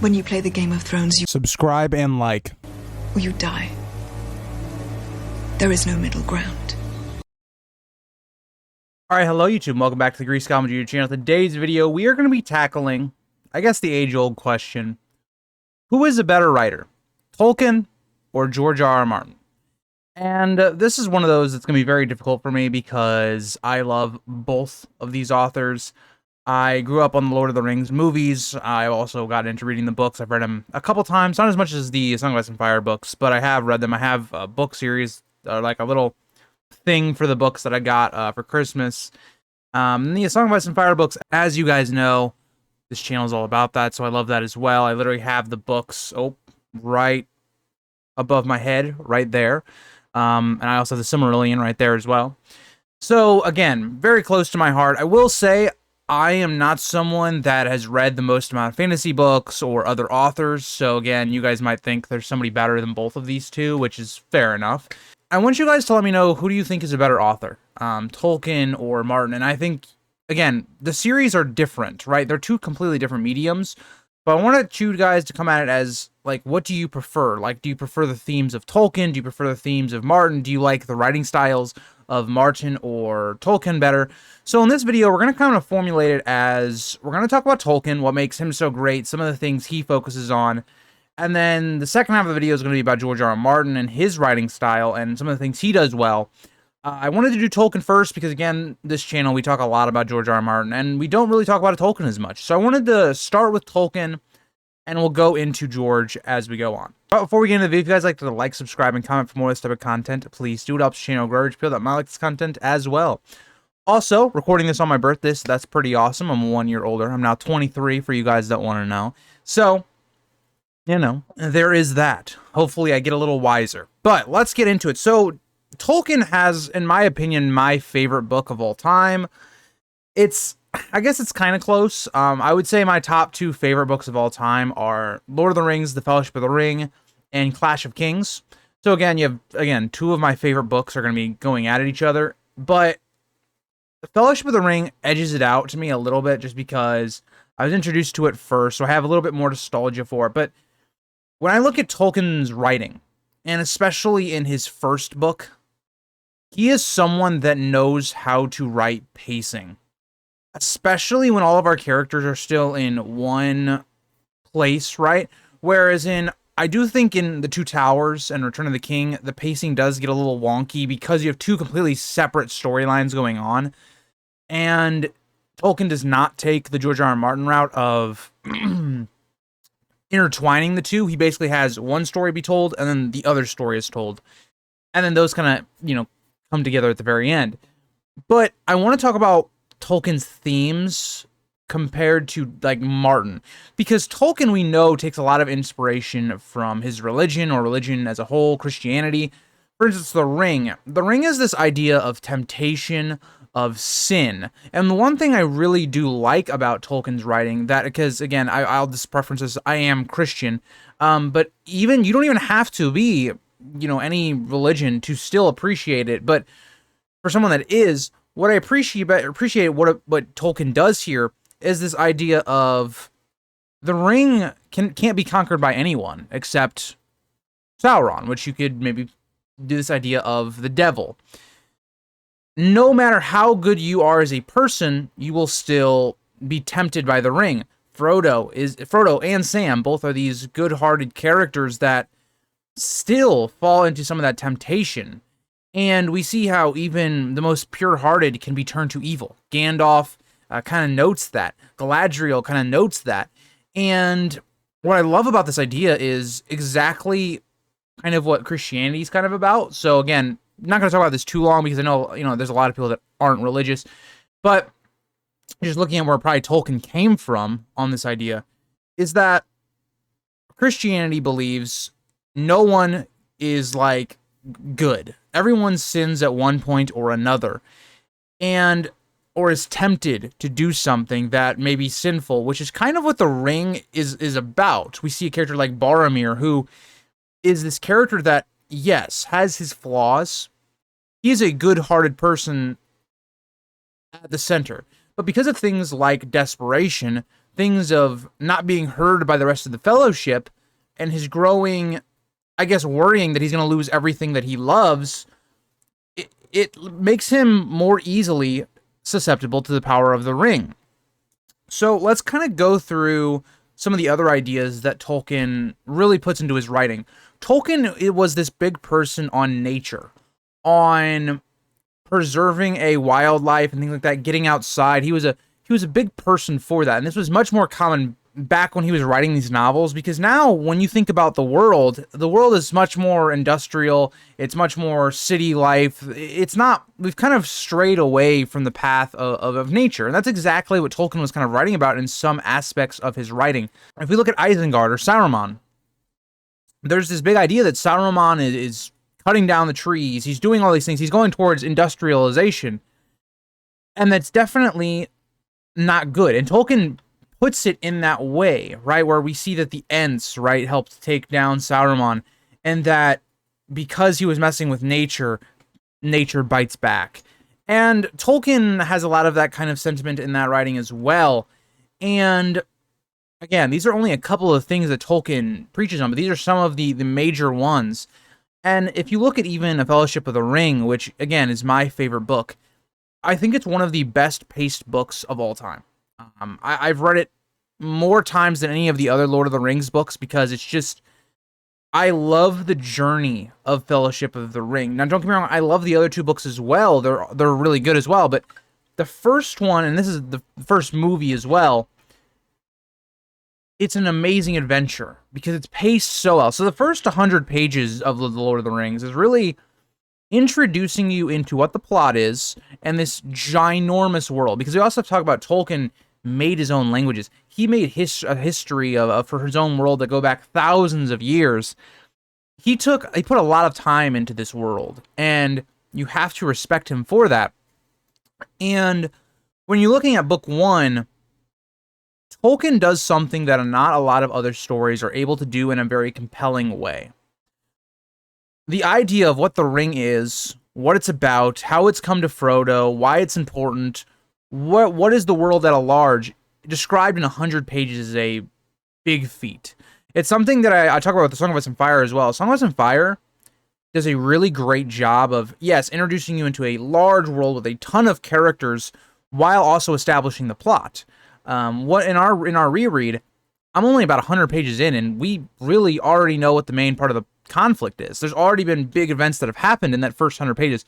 When you play the Game of Thrones, you Subscribe and like. or you die. There is no middle ground. Alright, hello YouTube, welcome back to the Grease Comedy YouTube channel. Today's video, we are going to be tackling, I guess, the age-old question. Who is a better writer? Tolkien or George R.R. Martin? And this is one of those that's going to be very difficult for me because I love both of these authors. I grew up on the Lord of the Rings movies. I also got into reading the books. I've read them a couple times, not as much as the Song of Ice and Fire books, but I have read them. I have a book series, like a little thing for the books that I got for Christmas. The Song of Ice and Fire books, as you guys know, this channel is all about that, so I love that as well. I literally have the books right above my head, right there. And I also have the Silmarillion right there as well. So, again, very close to my heart. I will say, I am not someone that has read the most amount of fantasy books or other authors, so again, you guys might think there's somebody better than both of these two, which is fair enough. I want you guys to let me know, who do you think is a better author, Tolkien or Martin? And I think, again, the series are different, right? They're two completely different mediums, but I want you guys to come at it as, like, what do you prefer? Like, do you prefer the themes of Tolkien? Do you prefer the themes of Martin? Do you like the writing styles of Martin or Tolkien better? So in this video, we're going to kind of formulate it as, we're going to talk about Tolkien, what makes him so great, some of the things he focuses on, and then the second half of the video is going to be about George R.R. Martin and his writing style and some of the things he does well. I wanted to do Tolkien first because, again, this channel, we talk a lot about George R.R. Martin, and we don't really talk about Tolkien as much. So I wanted to start with Tolkien, and we'll go into George as we go on. But before we get into the video, if you guys like to like, subscribe, and comment for more of this type of content, please do. It helps the channel grow. Urge people that might like this content as well. Also, recording this on my birthday, so that's pretty awesome. I'm 1 year older. I'm now 23 for you guys that want to know. So, you know, there is that. Hopefully I get a little wiser. But let's get into it. So, Tolkien has, in my opinion, my favorite book of all time. I guess it's kind of close. I would say my top two favorite books of all time are Lord of the Rings, The Fellowship of the Ring, and Clash of Kings. So again, you have, two of my favorite books are going to be going at each other. But The Fellowship of the Ring edges it out to me a little bit just because I was introduced to it first, so I have a little bit more nostalgia for it. But when I look at Tolkien's writing, and especially in his first book, he is someone that knows how to write pacing. Especially when all of our characters are still in one place, right? Whereas I do think in The Two Towers and Return of the King, the pacing does get a little wonky because you have two completely separate storylines going on. And Tolkien does not take the George R.R. Martin route of intertwining the two. He basically has one story be told, and then the other story is told. And then those kind of, come together at the very end. But I want to talk about Tolkien's themes compared to, like, Martin. Because Tolkien, we know, takes a lot of inspiration from his religion, or religion as a whole, Christianity. For instance, The Ring. The Ring is this idea of temptation, of sin. And the one thing I really do like about Tolkien's writing, that, because, again, I'll just preference this, I am Christian, but you don't even have to be, any religion to still appreciate it. But for someone that is, what I appreciate what Tolkien does here is this idea of the ring can't be conquered by anyone except Sauron, which you could maybe do this idea of the devil. No matter how good you are as a person, you will still be tempted by the ring. Frodo and Sam both are these good-hearted characters that still fall into some of that temptation. And we see how even the most pure-hearted can be turned to evil. Gandalf kind of notes that. Galadriel kind of notes that. And what I love about this idea is exactly kind of what Christianity is kind of about. So again, I'm not going to talk about this too long because I know, there's a lot of people that aren't religious. But just looking at where probably Tolkien came from on this idea is that Christianity believes no one is, like, good. Everyone sins at one point or another, or is tempted to do something that may be sinful, which is kind of what the ring is about. We see a character like Boromir, who is this character that, yes, has his flaws. He is a good-hearted person at the center, but because of things like desperation, things of not being heard by the rest of the fellowship, and his growing, I guess, worrying that he's going to lose everything that he loves, it makes him more easily susceptible to the power of the ring. So let's kind of go through some of the other ideas that Tolkien really puts into his writing. Tolkien, it was this big person on nature, on preserving a wildlife and things like that, getting outside. He was a big person for that, and this was much more common back when he was writing these novels, because now when you think about the world is much more industrial, it's much more city life. It's not, we've kind of strayed away from the path of nature, and that's exactly what Tolkien was kind of writing about in some aspects of his writing. If we look at Isengard or Saruman, there's this big idea that Saruman is cutting down the trees, he's doing all these things, he's going towards industrialization, and that's definitely not good. And Tolkien puts it in that way, right, where we see that the Ents, right, helped take down Saruman, and that because he was messing with nature, nature bites back. And Tolkien has a lot of that kind of sentiment in that writing as well. And again, these are only a couple of things that Tolkien preaches on, but these are some of the major ones. And if you look at even A Fellowship of the Ring, which again is my favorite book, I think it's one of the best paced books of all time. I've read it more times than any of the other Lord of the Rings books, because it's just, I love the journey of Fellowship of the Ring. Now, don't get me wrong, I love the other two books as well. They're really good as well, but the first one, and this is the first movie as well, it's an amazing adventure because it's paced so well. So the first 100 pages of the Lord of the Rings is really introducing you into what the plot is and this ginormous world, because we also have to talk about Tolkien made his own languages. He made a history for his own world that go back thousands of years. He put a lot of time into this world, and you have to respect him for that. And when you're looking at book one, Tolkien does something that not a lot of other stories are able to do in a very compelling way. The idea of what the ring is, what it's about, how it's come to Frodo, why it's important, what is the world at large, described in 100 pages is a big feat. It's something that I talk about with the Song of Ice and Fire as well. Song of Ice and Fire does a really great job of, yes, introducing you into a large world with a ton of characters while also establishing the plot. What in our reread, I'm only about 100 pages in, and we really already know what the main part of the conflict is. There's already been big events that have happened in that first 100 pages.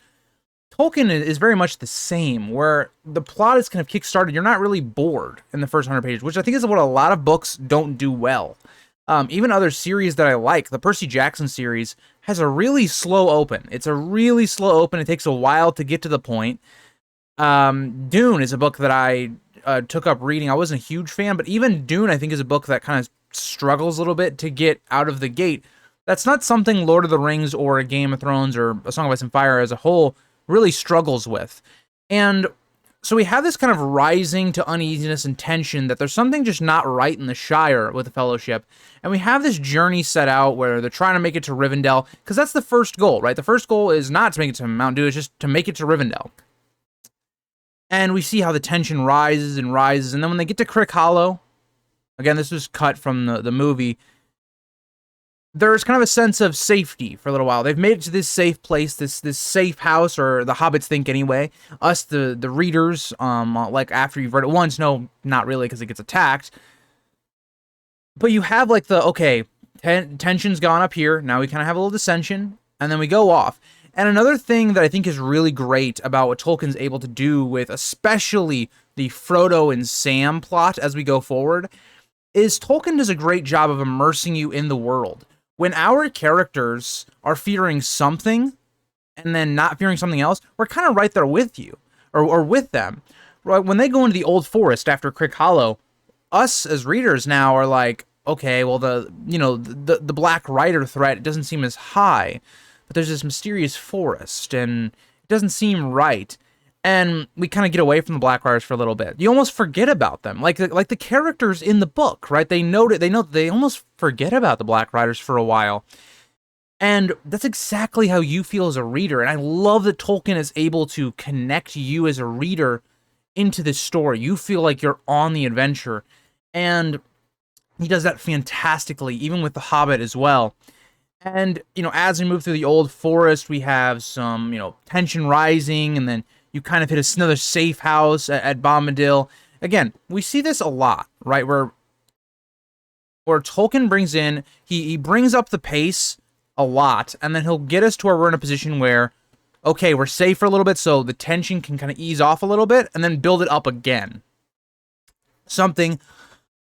Tolkien is very much the same, where the plot is kind of kickstarted. You're not really bored in the first 100 pages, which I think is what a lot of books don't do well. Even other series that I like, the Percy Jackson series, has a really slow open. It's a really slow open. It takes a while to get to the point. Dune is a book that I took up reading. I wasn't a huge fan, but even Dune, I think, is a book that kind of struggles a little bit to get out of the gate. That's not something Lord of the Rings or a Game of Thrones or A Song of Ice and Fire as a whole really struggles with. And so we have this kind of rising to uneasiness and tension that there's something just not right in the Shire with the Fellowship. And we have this journey set out where they're trying to make it to Rivendell, because that's the first goal, right? The first goal is not to make it to Mount Doom, it's just to make it to Rivendell. And we see how the tension rises and rises, and then when they get to Crick Hollow, again, this was cut from the movie, there's kind of a sense of safety for a little while. They've made it to this safe place, this safe house, or the hobbits think anyway. Us, the readers, like after you've read it once, no, not really, because it gets attacked. But you have like tension's gone up here, now we kind of have a little dissension, and then we go off. And another thing that I think is really great about what Tolkien's able to do with especially the Frodo and Sam plot as we go forward is Tolkien does a great job of immersing you in the world. When our characters are fearing something and then not fearing something else, we're kind of right there with you or with them. Right? When they go into the Old Forest after Crick Hollow, us as readers now are like, okay, well, the Black Rider threat doesn't seem as high, but there's this mysterious forest and it doesn't seem right. And we kind of get away from the Black Riders for a little bit. You almost forget about them, like the characters in the book, right? They almost forget about the Black Riders for a while, and that's exactly how you feel as a reader. And I love that Tolkien is able to connect you as a reader into this story. You feel like you're on the adventure, And he does that fantastically, even with The Hobbit as well. And, as we move through the old forest, we have some, tension rising, and then you kind of hit another safe house at Bombadil. Again, we see this a lot, right? Where Tolkien brings in, he brings up the pace a lot, and then he'll get us to where we're in a position where, okay, we're safe for a little bit, so the tension can kind of ease off a little bit, and then build it up again. Something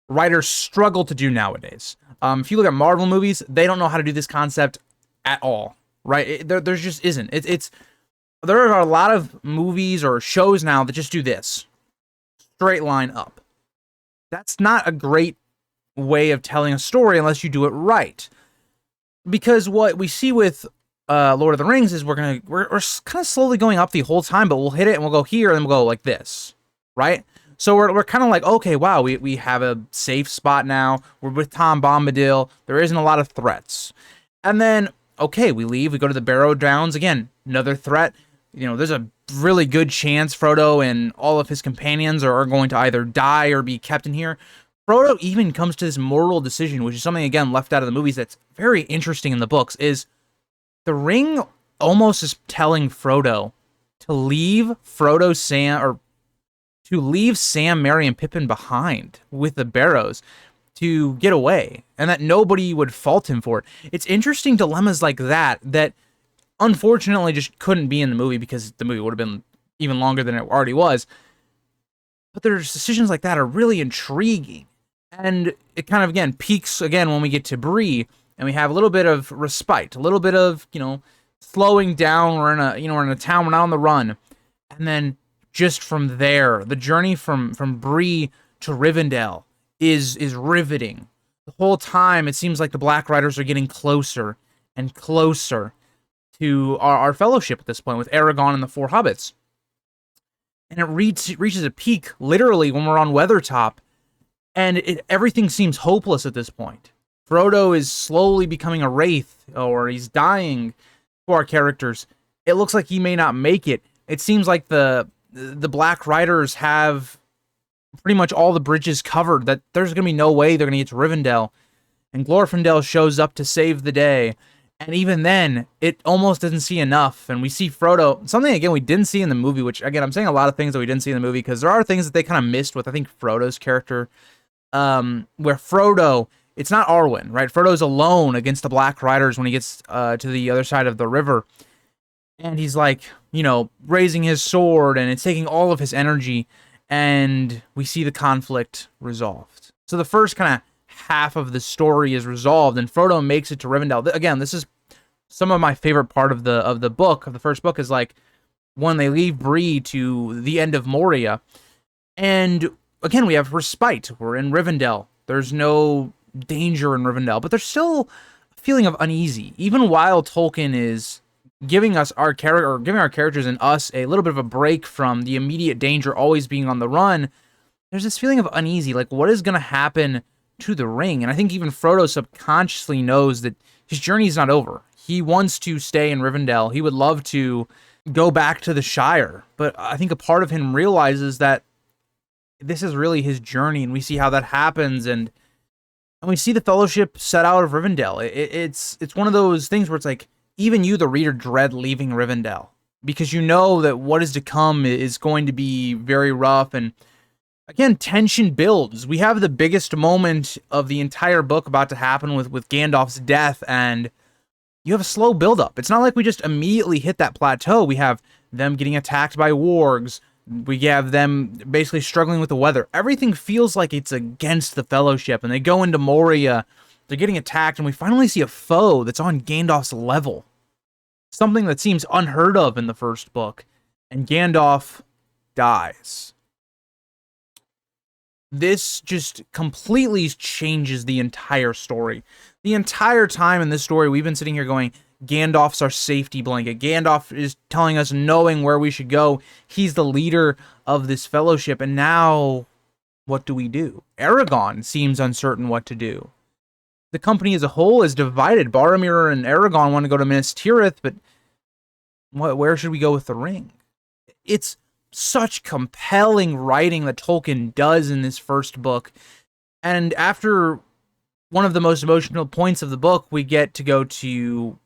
writers struggle to do nowadays. If you look at Marvel movies, they don't know how to do this concept at all, right? There just isn't. There are a lot of movies or shows now that just do this. Straight line up. That's not a great way of telling a story unless you do it right. Because what we see with Lord of the Rings is we're kind of slowly going up the whole time, but we'll hit it and we'll go here and then we'll go like this, right? So we're kind of like, okay, wow, we have a safe spot now. We're with Tom Bombadil. There isn't a lot of threats. And then, okay, we leave. We go to the Barrow Downs. Again, another threat. There's a really good chance Frodo and all of his companions are going to either die or be kept in here. Frodo even comes to this moral decision, which is something, again, left out of the movies that's very interesting in the books, is the ring almost is telling Frodo to leave Sam, Merry, and Pippin behind with the Barrows to get away, and that nobody would fault him for it. It's interesting dilemmas like that unfortunately just couldn't be in the movie because the movie would have been even longer than it already was. But there's decisions like that are really intriguing. And it kind of, again, peaks again when we get to Bree, and we have a little bit of respite, a little bit of, slowing down. We're in a town, we're not on the run. And then just from there, the journey from Bree to Rivendell is riveting. The whole time, it seems like the Black Riders are getting closer and closer to our fellowship at this point, with Aragorn and the Four Hobbits. And it reaches a peak, literally, when we're on Weathertop, and everything seems hopeless at this point. Frodo is slowly becoming a wraith, or he's dying for our characters. It looks like he may not make it. It seems like the Black Riders have pretty much all the bridges covered, that there's going to be no way they're going to get to Rivendell. And Glorfindel shows up to save the day. And even then, it almost doesn't see enough. And we see Frodo, something, again, we didn't see in the movie, which, again, I'm saying a lot of things that we didn't see in the movie, because there are things that they kind of missed with, I think, Frodo's character, where Frodo, it's not Arwen, right? Frodo's alone against the Black Riders when he gets to the other side of the river. And he's like, raising his sword, and it's taking all of his energy, and we see the conflict resolved. So the first kind of half of the story is resolved, and Frodo makes it to Rivendell. Again, this is some of my favorite part of the first book, is like when they leave Bree to the end of Moria. And again, we have respite. We're in Rivendell. There's no danger in Rivendell, but there's still a feeling of uneasy, even while Tolkien is giving us our character, or giving our characters and us a little bit of a break from the immediate danger, always being on the run. There's this feeling of uneasy, like what is going to happen to the ring? And I think even Frodo subconsciously knows that his journey is not over. He wants to stay in Rivendell. He would love to go back to the Shire, but I think a part of him realizes that this is really his journey, and we see how that happens, and we see the Fellowship set out of Rivendell. It's one of those things where it's like, even you, the reader, dread leaving Rivendell, because you know that what is to come is going to be very rough. And again, tension builds. We have the biggest moment of the entire book about to happen with Gandalf's death, and you have a slow buildup. It's not like we just immediately hit that plateau. We have them getting attacked by wargs. We have them basically struggling with the weather. Everything feels like it's against the Fellowship, and they go into Moria. They're getting attacked, and we finally see a foe that's on Gandalf's level. Something that seems unheard of in the first book. And Gandalf dies. This just completely changes the entire story. The entire time in this story, we've been sitting here going, Gandalf's our safety blanket. Gandalf is telling us, knowing where we should go. He's the leader of this Fellowship, and now, what do? Aragorn seems uncertain what to do. The company as a whole is divided. Boromir and Aragorn want to go to Minas Tirith, but where should we go with the ring? It's such compelling writing that Tolkien does in this first book. And after one of the most emotional points of the book, we get to go to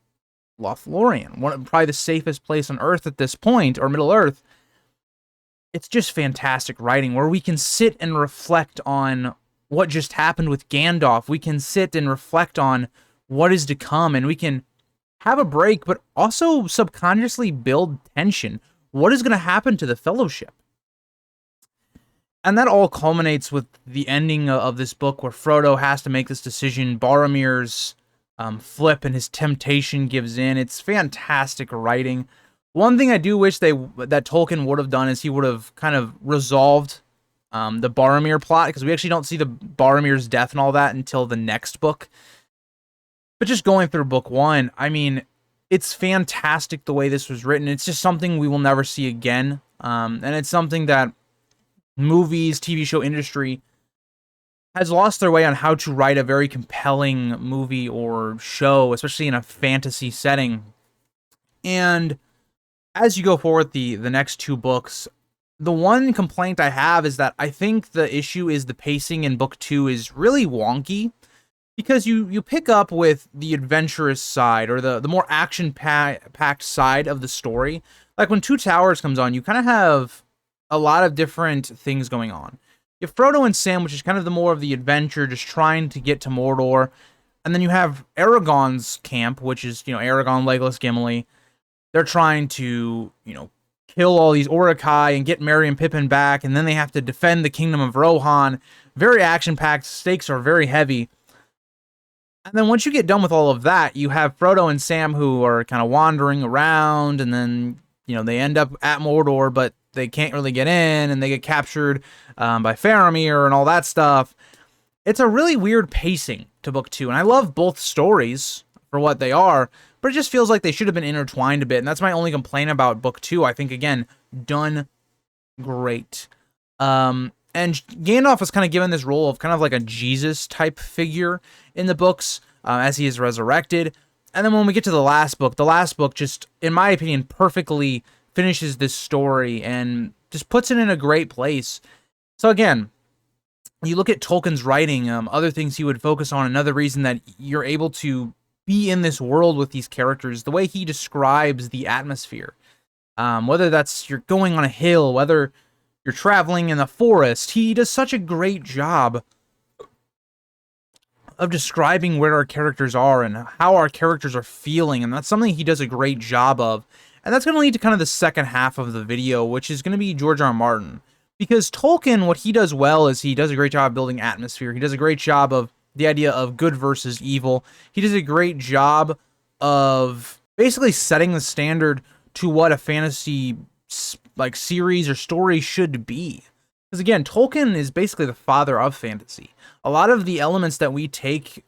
Lothlorien, probably the safest place on Earth at this point, or Middle Earth. It's just fantastic writing where we can sit and reflect on what just happened with Gandalf. We can sit and reflect on what is to come, and we can have a break, but also subconsciously build tension. What is going to happen to the Fellowship? And that all culminates with the ending of this book where Frodo has to make this decision. Boromir's flip and his temptation gives in. It's fantastic writing. One thing I do wish that Tolkien would have done is he would have kind of resolved the Boromir plot, because we actually don't see the Boromir's death and all that until the next book. But just going through book one, I mean, it's fantastic the way this was written. It's just something we will never see again. And it's something that movies, TV show industry has lost their way on how to write a very compelling movie or show, especially in a fantasy setting. And as you go forward the next two books, the one complaint I have is that I think the issue is the pacing in book two is really wonky, because you pick up with the adventurous side, or the more action-packed side of the story. Like when Two Towers comes on, you kind of have a lot of different things going on. You have Frodo and Sam, which is kind of the more of the adventure, just trying to get to Mordor. And then you have Aragorn's camp, which is, Aragorn, Legolas, Gimli. They're trying to, kill all these Uruk-hai and get Merry and Pippin back, and then they have to defend the kingdom of Rohan. Very action-packed, stakes are very heavy. And then once you get done with all of that, you have Frodo and Sam who are kind of wandering around, and then, they end up at Mordor, but they can't really get in, and they get captured by Faramir and all that stuff. It's a really weird pacing to book two, and I love both stories for what they are, but it just feels like they should have been intertwined a bit, and that's my only complaint about book two. I think, again, done great. And Gandalf was kind of given this role of kind of like a Jesus-type figure in the books as he is resurrected. And then when we get to the last book just, in my opinion, perfectly finishes this story and just puts it in a great place. So again, you look at Tolkien's writing, other things he would focus on, another reason that you're able to be in this world with these characters, the way he describes the atmosphere. Whether that's you're going on a hill, whether you're traveling in the forest, he does such a great job of describing where our characters are and how our characters are feeling, and that's something he does a great job of. And that's going to lead to kind of the second half of the video, which is going to be J.R.R. Martin. Because Tolkien, what he does well is he does a great job of building atmosphere. He does a great job of the idea of good versus evil. He does a great job of basically setting the standard to what a fantasy series or story should be. Because again, Tolkien is basically the father of fantasy. A lot of the elements that we take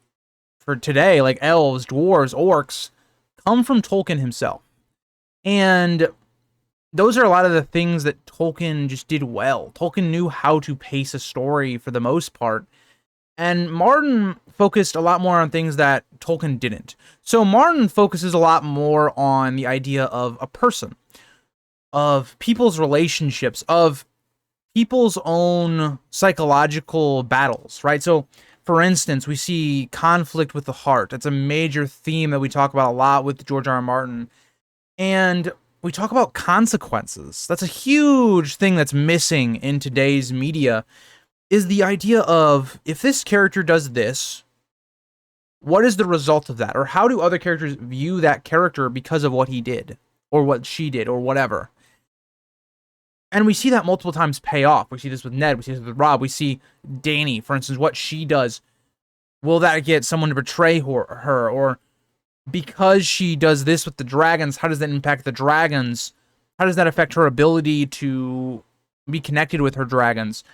for today, like elves, dwarves, orcs, come from Tolkien himself. And those are a lot of the things that Tolkien just did well. Tolkien knew how to pace a story for the most part. And Martin focused a lot more on things that Tolkien didn't. So Martin focuses a lot more on the idea of a person, of people's relationships, of people's own psychological battles, right? So, for instance, we see conflict with the heart. That's a major theme that we talk about a lot with J.R.R. Martin. And we talk about consequences. That's a huge thing that's missing in today's media, is the idea of, if this character does this, what is the result of that? Or how do other characters view that character because of what he did, or what she did, or whatever? And we see that multiple times pay off. We see this with Ned, we see this with Rob, we see Dany, for instance, what she does. Will that get someone to betray her? Or because she does this with the dragons, how does that impact the dragons? How does that affect her ability to be connected with her dragons?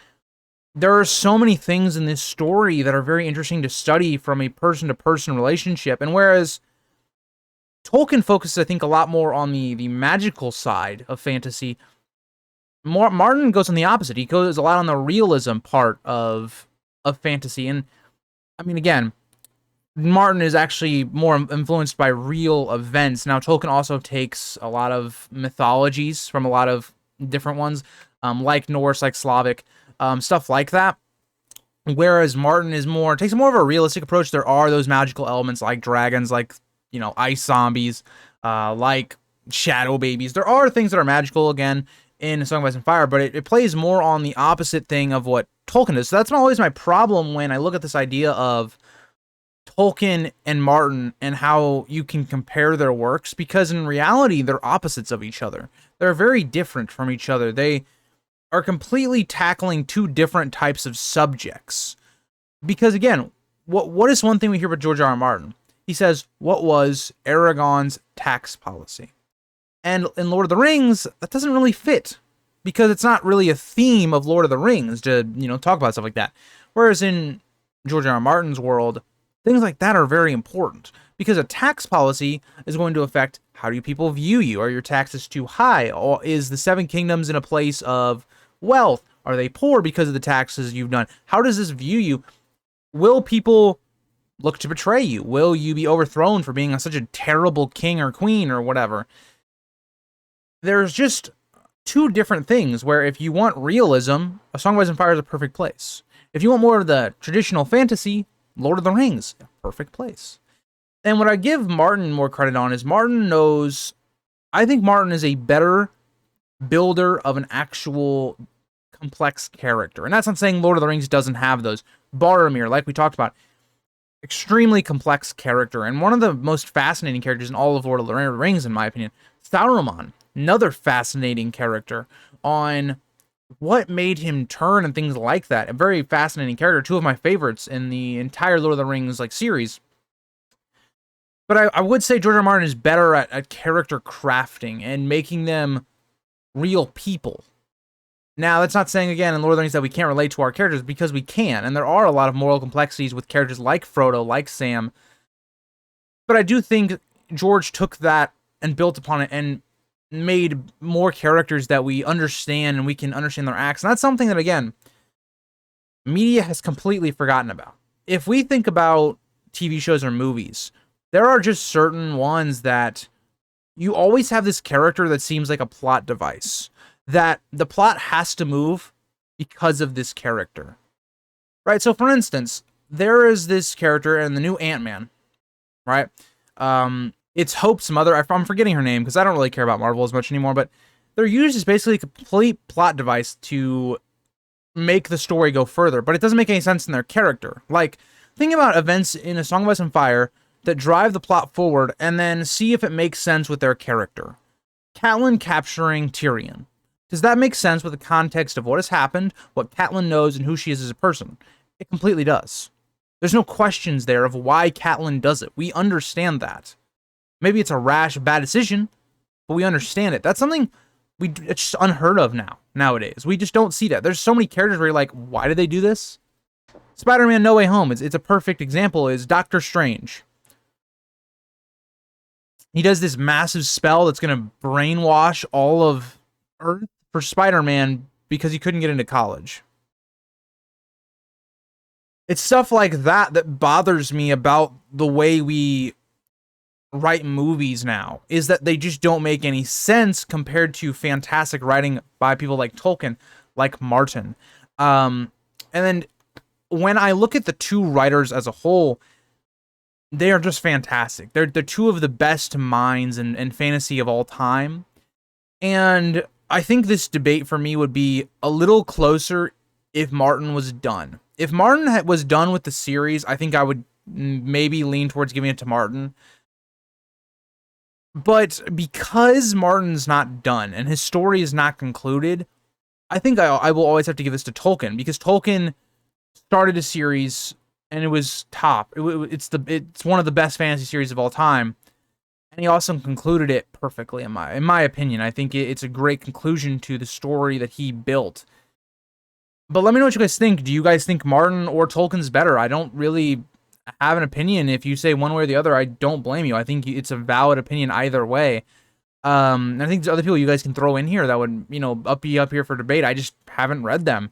There are so many things in this story that are very interesting to study from a person-to-person relationship. And whereas Tolkien focuses, I think, a lot more on the magical side of fantasy, Martin goes on the opposite. He goes a lot on the realism part of fantasy. And, I mean, again, Martin is actually more influenced by real events. Now, Tolkien also takes a lot of mythologies from a lot of different ones, like Norse, like Slavic, stuff like that. whereas Martin is takes more of a realistic approach. There are those magical elements like dragons, like, you know, ice zombies, like shadow babies. There are things that are magical again in A Song of Ice and Fire, but it plays more on the opposite thing of what Tolkien does. So that's not always my problem when I look at this idea of Tolkien and Martin and how you can compare their works, because in reality, they're opposites of each other. They're very different from each other. They are completely tackling two different types of subjects. Because again, what is one thing we hear about George R.R. Martin? He says, what was Aragorn's tax policy? And in Lord of the Rings, that doesn't really fit, because it's not really a theme of Lord of the Rings to, you know, talk about stuff like that. Whereas in George R.R. Martin's world, things like that are very important, because a tax policy is going to affect how do people view you. Are your taxes too high? Or is the Seven Kingdoms in a place of wealth? Are they poor because of the taxes you've done? How does this view you? Will people look to betray you? Will you be overthrown for being such a terrible king or queen or whatever? There's just two different things where if you want realism, A Song of Ice and Fire is a perfect place. If you want more of the traditional fantasy, Lord of the Rings, a perfect place. And what I give Martin more credit on is Martin knows, I think Martin is a better builder of an actual complex character. And that's not saying Lord of the Rings doesn't have those. Boromir, like we talked about, extremely complex character, and one of the most fascinating characters in all of Lord of the Rings, in my opinion. Sauron, another fascinating character on what made him turn and things like that. A very fascinating character, two of my favorites in the entire Lord of the Rings series. But I would say George R. R. Martin is better at character crafting and making them real people. Now, that's not saying, again, in Lord of the Rings that we can't relate to our characters, because we can, and there are a lot of moral complexities with characters like Frodo, like Sam. But I do think George took that and built upon it and made more characters that we understand and we can understand their acts. And that's something that, again, media has completely forgotten about. If we think about TV shows or movies, there are just certain ones that you always have this character that seems like a plot device, that the plot has to move because of this character, right? So, for instance, there is this character in the new Ant-Man, right? It's Hope's mother. I'm forgetting her name because I don't really care about Marvel as much anymore, but they're used as basically a complete plot device to make the story go further, but it doesn't make any sense in their character. Like, think about events in A Song of Ice and Fire that drive the plot forward and then see if it makes sense with their character. Catelyn capturing Tyrion. Does that make sense with the context of what has happened, what Catelyn knows, and who she is as a person? It completely does. There's no questions there of why Catelyn does it. We understand that. Maybe it's a rash, bad decision, but we understand it. That's something it's just unheard of nowadays. We just don't see that. There's so many characters where you're like, why did they do this? Spider-Man No Way Home, it's a perfect example, is Doctor Strange. He does this massive spell that's going to brainwash all of Earth for Spider-Man because he couldn't get into college. It's stuff like that that bothers me about the way we write movies now, is that they just don't make any sense compared to fantastic writing by people like Tolkien, like Martin. And then when I look at the two writers as a whole, they are just fantastic. They're two of the best minds in fantasy of all time. And I think this debate for me would be a little closer if Martin was done. If Martin was done with the series, I think I would maybe lean towards giving it to Martin. But because Martin's not done and his story is not concluded, I think I will always have to give this to Tolkien, because Tolkien started a series and it was top. It's one of the best fantasy series of all time, and he also concluded it perfectly in my opinion. I think it's a great conclusion to the story that he built. But let me know what you guys think. Do you guys think Martin or Tolkien's better? I don't really have an opinion. If you say one way or the other, I don't blame you. I think it's a valid opinion either way. I think there's other people you guys can throw in here that would, be up here for debate. I just haven't read them.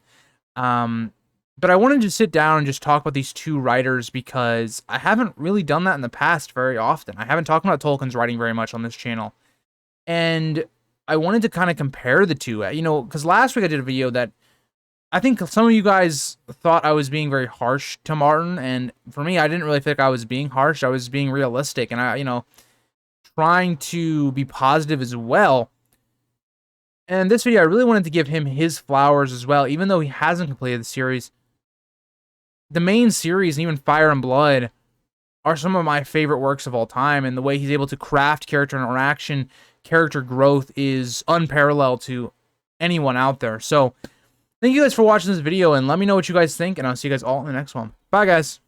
But I wanted to sit down and just talk about these two writers because I haven't really done that in the past very often. I haven't talked about Tolkien's writing very much on this channel. And I wanted to kind of compare the two, because last week I did a video that I think some of you guys thought I was being very harsh to Martin, and for me, I didn't really think I was being harsh. I was being realistic, and trying to be positive as well. And this video, I really wanted to give him his flowers as well, even though he hasn't completed the series. The main series, and even Fire and Blood, are some of my favorite works of all time, and the way he's able to craft character interaction, character growth is unparalleled to anyone out there. So, thank you guys for watching this video, and let me know what you guys think, and I'll see you guys all in the next one. Bye, guys.